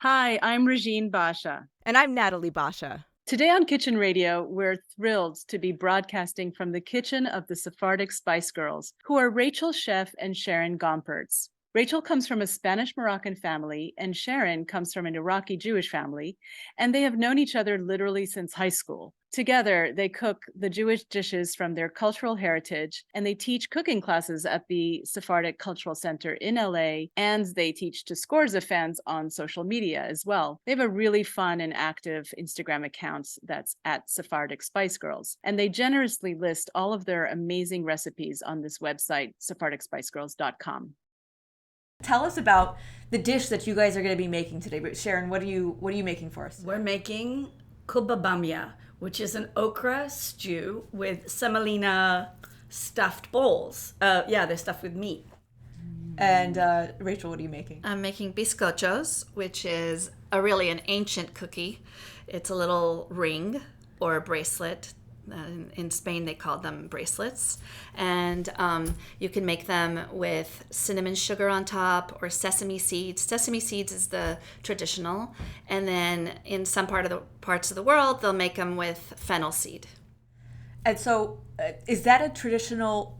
Hi, I'm Regine Basha. And I'm Nathalie Basha. Today on Kitchen Radio, we're thrilled to be broadcasting from the kitchen of the Sephardic Spice Girls, who are Rachel Chef and Sharon Gompertz. Rachel comes from a Spanish Moroccan family, and Sharon comes from an Iraqi Jewish family, and they have known each other literally since high school. Together, they cook the Jewish dishes from their cultural heritage, and they teach cooking classes at the Sephardic Cultural Center in LA, and they teach to scores of fans on social media as well. They have a really fun and active Instagram account that's at Sephardic Spice Girls, and they generously list all of their amazing recipes on this website, sephardicspicegirls.com. Tell us about the dish that you guys are going to be making today. But Sharon, what are you making for us? We're making Kubba Bamia, which is an okra stew with semolina stuffed balls. They're stuffed with meat. And Rachel, what are you making? I'm making Biscochos, which is really an ancient cookie. It's a little ring or a bracelet. In Spain, they call them bracelets. And you can make them with cinnamon sugar on top or sesame seeds. Sesame seeds is the traditional. And then in some parts of the world, they'll make them with fennel seed. And so is that a traditional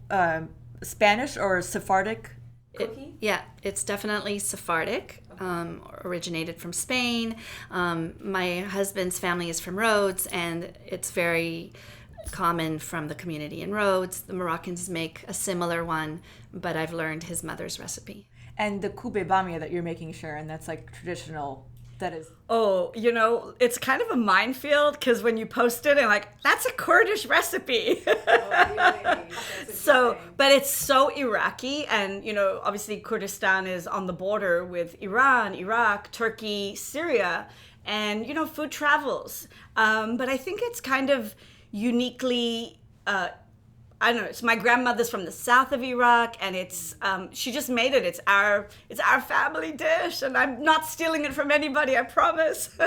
Spanish or Sephardic cookie? It's definitely Sephardic. Originated from Spain. My husband's family is from Rhodes, and it's very common from the community in Rhodes. The Moroccans make a similar one, but I've learned his mother's recipe. And the Kubba Bamia that you're making, Sharon, that's like traditional. That is. Oh, it's kind of a minefield because when you post it, I'm like, that's a Kurdish recipe. But it's so Iraqi, and obviously Kurdistan is on the border with Iran, Iraq, Turkey, Syria, and food travels. But I think it's kind of uniquely. I don't know. It's my grandmother's from the south of Iraq, and it's she just made it. It's our family dish, and I'm not stealing it from anybody. I promise.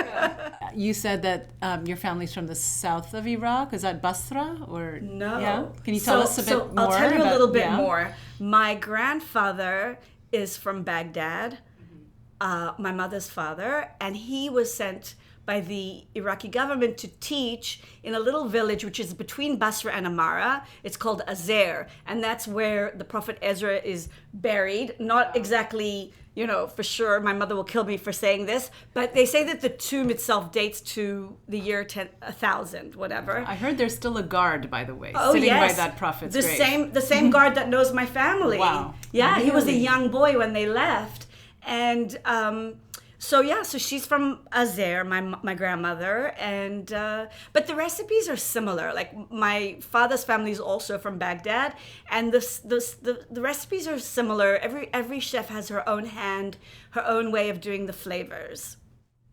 You said that your family's from the south of Iraq. Is that Basra or no? Yeah. Can you tell us a bit more? I'll tell you a little bit more. My grandfather is from Baghdad. My mother's father, and he was sent by the Iraqi government to teach in a little village which is between Basra and Amara. It's called Azer, and that's where the Prophet Ezra is buried. Not exactly, for sure, my mother will kill me for saying this, but they say that the tomb itself dates to the year 1000, whatever. I heard there's still a guard, by the way, Oh, sitting yes. by that prophet's grave. The same guard that knows my family. Wow. Yeah, Really? He was a young boy when they left. And so she's from Azer, my grandmother, and but the recipes are similar. Like my father's family is also from Baghdad, and the recipes are similar. Every chef has her own hand, her own way of doing the flavors.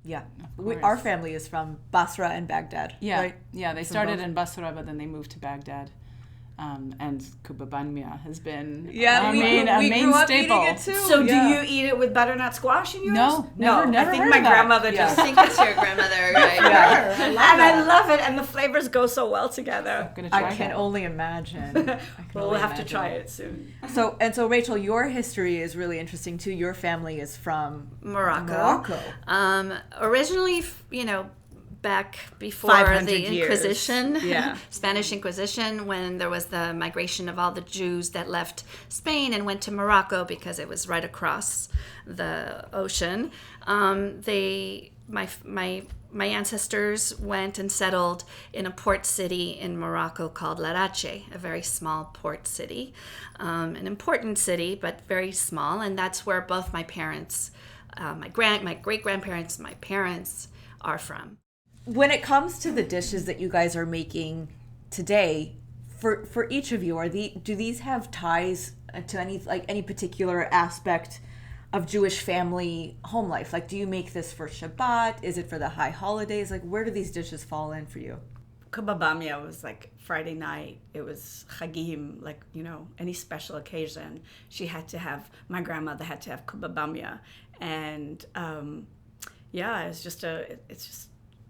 Yeah, our family is from Basra and Baghdad. Yeah, right? yeah. They started in Basra, but then they moved to Baghdad. And Kubba Bamia has been a main staple. It too. So do you eat it with butternut squash in yours? No, never I think heard my of that. grandmother I just think it's your grandmother, right? I love it, and the flavors go so well together. I can only imagine. We'll have to try it soon. So Rachel, your history is really interesting too. Your family is from Morocco. Originally, back before 500 the years. Inquisition, Yeah. Spanish Inquisition, when there was the migration of all the Jews that left Spain and went to Morocco because it was right across the ocean. My ancestors went and settled in a port city in Morocco called Larache, a very small port city, an important city but very small, and that's where both my parents, my great-grandparents, my parents are from. When it comes to the dishes that you guys are making today, for each of you, do these have ties to any particular aspect of Jewish family home life? Like, do you make this for Shabbat? Is it for the high holidays? Like, where do these dishes fall in for you? Kubba Bamia was like Friday night. It was Chagim, like, any special occasion. My grandmother had to have Kubba Bamia. And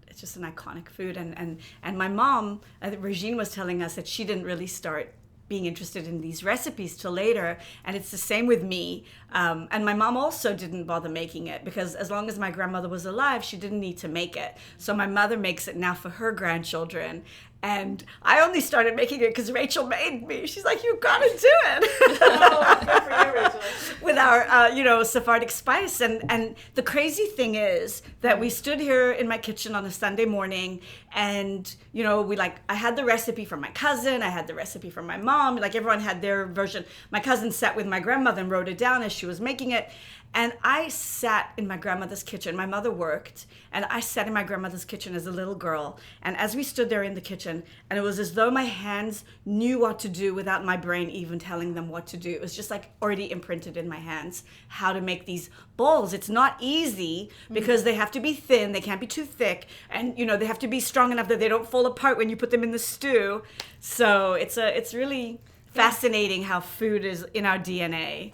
it's just an iconic food. And my mom, Regine was telling us that she didn't really start being interested in these recipes till later. And it's the same with me. And my mom also didn't bother making it because as long as my grandmother was alive, she didn't need to make it. So my mother makes it now for her grandchildren. And I only started making it because Rachel made me. She's like, "You gotta do it." Oh, good for you, Rachel. With our, Sephardic spice. And the crazy thing is that we stood here in my kitchen on a Sunday morning and, I had the recipe from my cousin. I had the recipe from my mom. Like everyone had their version. My cousin sat with my grandmother and wrote it down as she was making it. And I sat in my grandmother's kitchen. My mother worked, and I sat in my grandmother's kitchen as a little girl. And as we stood there in the kitchen, and it was as though my hands knew what to do without my brain even telling them what to do. It was just like already imprinted in my hands how to make these bowls. It's not easy because they have to be thin, they can't be too thick, and they have to be strong enough that they don't fall apart when you put them in the stew. So it's really fascinating how food is in our DNA.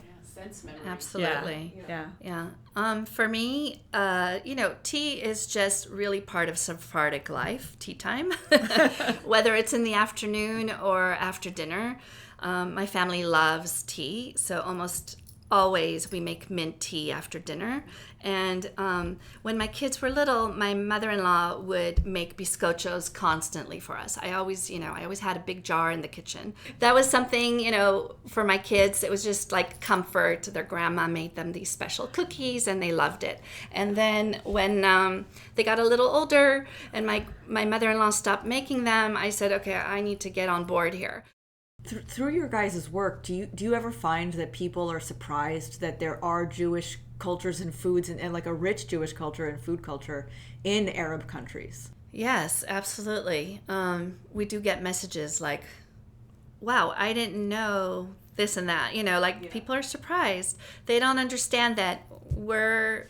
Absolutely. Yeah. For me, tea is just really part of Sephardic life, tea time, whether it's in the afternoon or after dinner. My family loves tea, so almost always we make mint tea after dinner. And when my kids were little, my mother-in-law would make biscochos constantly for us. I always had a big jar in the kitchen. That was something, for my kids, it was just like comfort. Their grandma made them these special cookies and they loved it. And then when they got a little older and my mother-in-law stopped making them, I said, okay, I need to get on board here. Through your guys' work, do you ever find that people are surprised that there are Jewish cultures and foods and like a rich Jewish culture and food culture in Arab countries? Yes, absolutely. We do get messages like, wow, I didn't know this and that. People are surprised. They don't understand that we're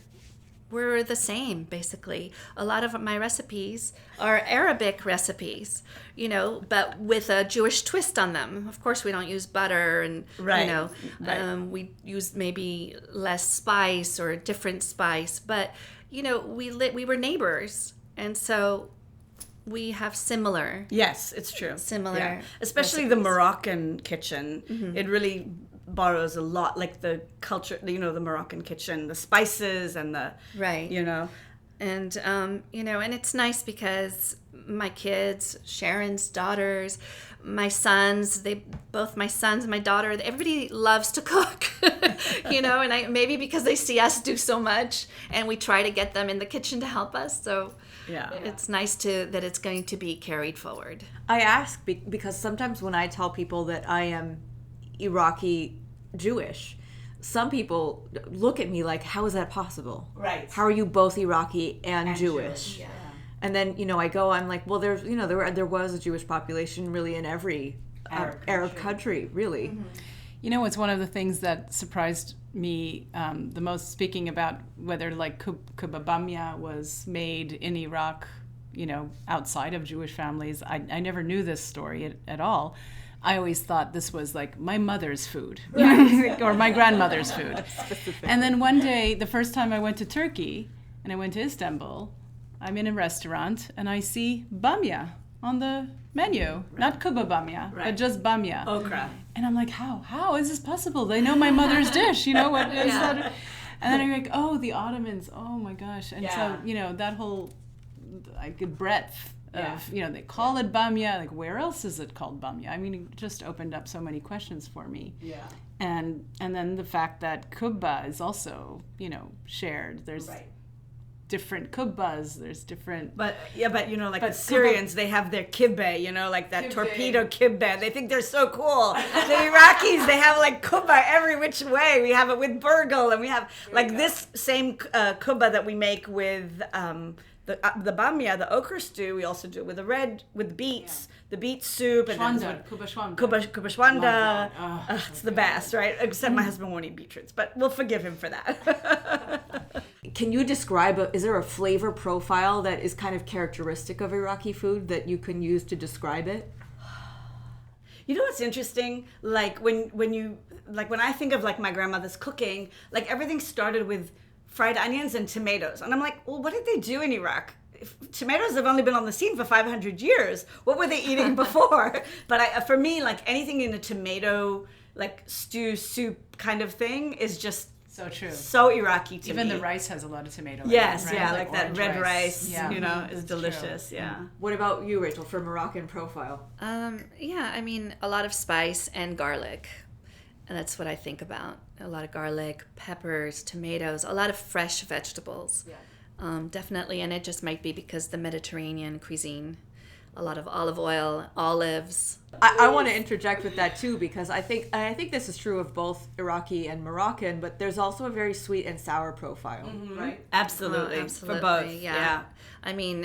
the same, basically. A lot of my recipes are Arabic recipes, but with a Jewish twist on them. Of course, we don't use butter and, we use maybe less spice or a different spice. But, we were neighbors. And so we have similar. Yes, it's true. Similar. Especially recipes. The Moroccan kitchen. Mm-hmm. It really borrows a lot, like the culture, the Moroccan kitchen, the spices and the, right. And, and it's nice because my kids, Sharon's daughters, my sons, my daughter, everybody loves to cook, and maybe because they see us do so much and we try to get them in the kitchen to help us. So it's nice that it's going to be carried forward. I ask because sometimes when I tell people that I am Iraqi Jewish, some people look at me like, how is that possible? Right. How are you both Iraqi and Jewish? Yeah. And then, I'm like, well, there's, there was a Jewish population really in every Arab country, really. Mm-hmm. It's one of the things that surprised me the most, speaking about whether like Kubba Bamia was made in Iraq, outside of Jewish families. I never knew this story at all. I always thought this was like my mother's food, or my grandmother's food. And then one day, the first time I went to Turkey and I went to Istanbul, I'm in a restaurant and I see Bamia on the menu. Not Kubba Bamia, but just Bamia. Okra. And I'm like, how is this possible? They know my mother's dish, what is that? And then I'm like, oh, the Ottomans, oh my gosh. And so, that whole breadth of, they call it Bamia, like where else is it called Bamia? I mean, it just opened up so many questions for me. Yeah. And then the fact that Kubba is also, shared. There's different kubbas, there's different... But the Syrians, they have their kibbe, like that torpedo kibbe. They think they're so cool. The Iraqis, they have like kubba every which way. We have it with burghul, and we have this same kubba that we make with the bamia, the okra stew. We also do it with beets. The beet soup and Kubba shwanda. It's the best, right? Except my husband won't eat beetroots, but we'll forgive him for that. Can you describe, is there a flavor profile that is kind of characteristic of Iraqi food that you can use to describe it? You know what's interesting? Like when I think of like my grandmother's cooking, like everything started with fried onions and tomatoes. And I'm like, well, what did they do in Iraq? tomatoes have only been on the scene for 500 years. What were they eating before? But for me, like anything in a tomato, like stew, soup kind of thing is just So true. so Iraqi to Even me. the rice has a lot of tomato. Yes, in it, right? yeah, like that orange red rice, Yeah. you know, is That's delicious. true. Yeah. What about you, Rachel, for Moroccan profile? Yeah, I mean, a lot of spice and garlic. And that's what I think about. A lot of garlic, peppers, tomatoes, a lot of fresh vegetables. Yeah. Definitely. And it just might be because the Mediterranean cuisine, a lot of olive oil, olives. I want to interject with that too, because I think this is true of both Iraqi and Moroccan, but there's also a very sweet and sour profile, right? Absolutely. Absolutely. For both. Yeah. I mean,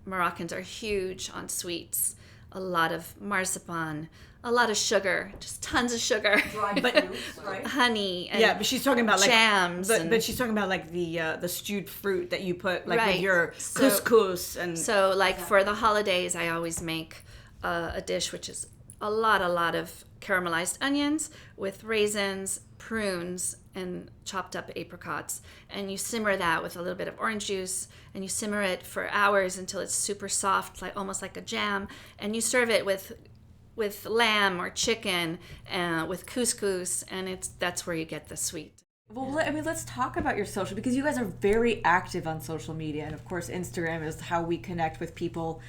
Moroccans are huge on sweets. A lot of marzipan, a lot of sugar, just tons of sugar. But right? Honey. And Yeah, but she's talking about like jams. But she's talking about like the stewed fruit that you put like with Right. your So- couscous and So, like for the holidays, I always make a dish which is a lot of caramelized onions with raisins, prunes, and chopped up apricots. And you simmer that with a little bit of orange juice, and you simmer it for hours until it's super soft, like almost like a jam. And you serve it with lamb or chicken, with couscous, and that's where you get the sweet. Well, I mean, let's talk about your social, because you guys are very active on social media, and of course, Instagram is how we connect with people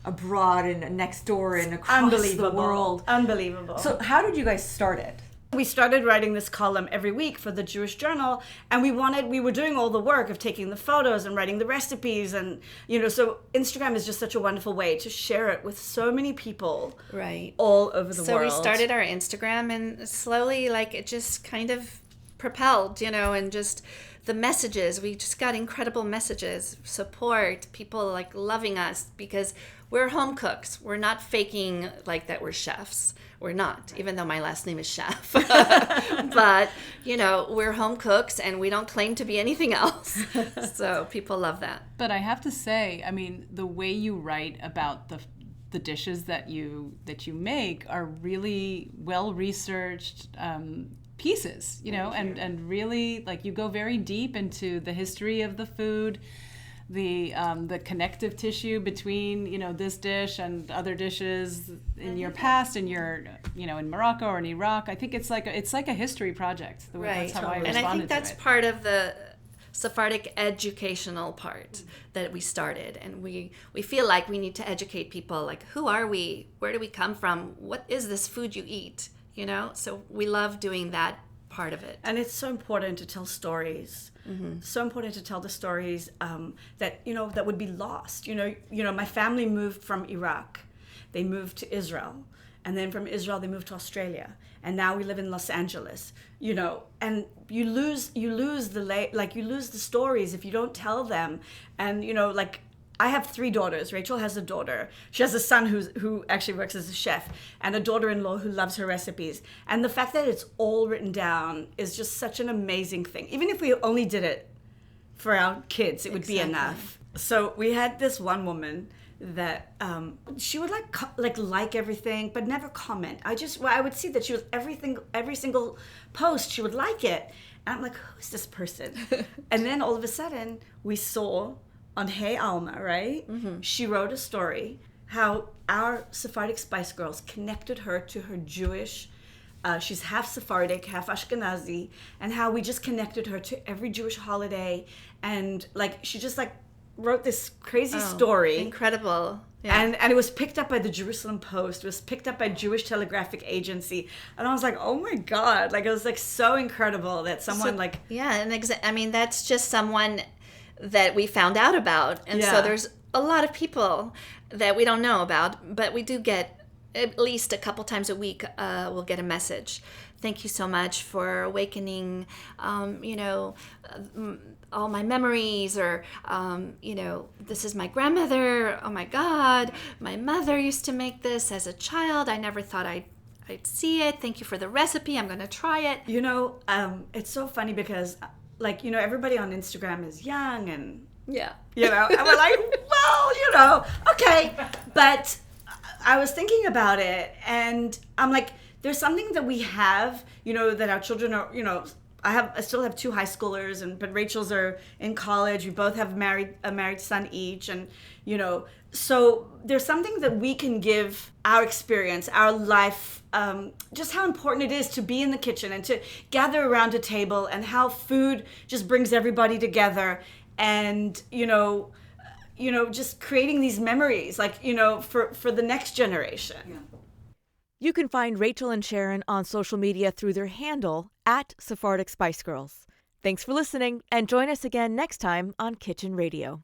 abroad and next door and across the world. Unbelievable. So, how did you guys start it? We started writing this column every week for the Jewish Journal, and we were doing all the work of taking the photos and writing the recipes, and so Instagram is just such a wonderful way to share it with so many people Right. all over the So world. we started our Instagram, and slowly, like, it just kind of propelled, and just the messages. We just got incredible messages, support, people like loving us because we're home cooks. We're not faking like that we're chefs. We're not, even though my last name is Chef. But, we're home cooks and we don't claim to be anything else. So people love that. But I have to say, I mean, the way you write about the dishes that you make are really well researched pieces, and really like you go very deep into the history of the food, the connective tissue between this dish and other dishes in your past, and in Morocco or in Iraq. I think it's like a history project. Right. That's how I responded And I think that's to it. part of the Sephardic educational part that we started, and we feel like we need to educate people, like, who are we, where do we come from, what is this food you eat, so we love doing that part of it. And it's so important to tell stories. So important to tell the stories that that would be lost. My family moved from Iraq, they moved to Israel, and then from Israel they moved to Australia, and now we live in Los Angeles. And you lose the stories if you don't tell them. And I have 3 daughters. Rachel has a daughter. She has a son who actually works as a chef, and a daughter-in-law who loves her recipes. And the fact that it's all written down is just such an amazing thing. Even if we only did it for our kids, it would be enough. So we had this one woman that she would like everything, but never comment. I would see that she was every single post she would like it, and I'm like, who is this person? And then all of a sudden we saw on Hey Alma, right? Mm-hmm. She wrote a story how our Sephardic Spice Girls connected her to her Jewish, she's half Sephardic, half Ashkenazi, and how we just connected her to every Jewish holiday. And she just wrote this crazy story. Incredible. Yeah. And it was picked up by the Jerusalem Post. It was picked up by Jewish Telegraphic Agency. And I was like, oh my God. It was so incredible that someone Yeah, and that's just someone that we found out about. And so there's a lot of people that we don't know about, but we do get at least a couple times a week, we'll get a message. Thank you so much for awakening, all my memories, or, this is my grandmother. Oh my God, my mother used to make this as a child. I never thought I'd see it. Thank you for the recipe. I'm going to try it. It's so funny because everybody on Instagram is young and, Yeah. and we're like, well, okay. But I was thinking about it, and I'm like, there's something that we have, that our children are, I still have two high schoolers, but Rachel's are in college. We both have a married son each, and so there's something that we can give our experience, our life, just how important it is to be in the kitchen and to gather around a table, and how food just brings everybody together, and just creating these memories, like for the next generation. Yeah. You can find Rachel and Sharon on social media through their handle @Sephardic Spice Girls. Thanks for listening, and join us again next time on Kitchen Radio.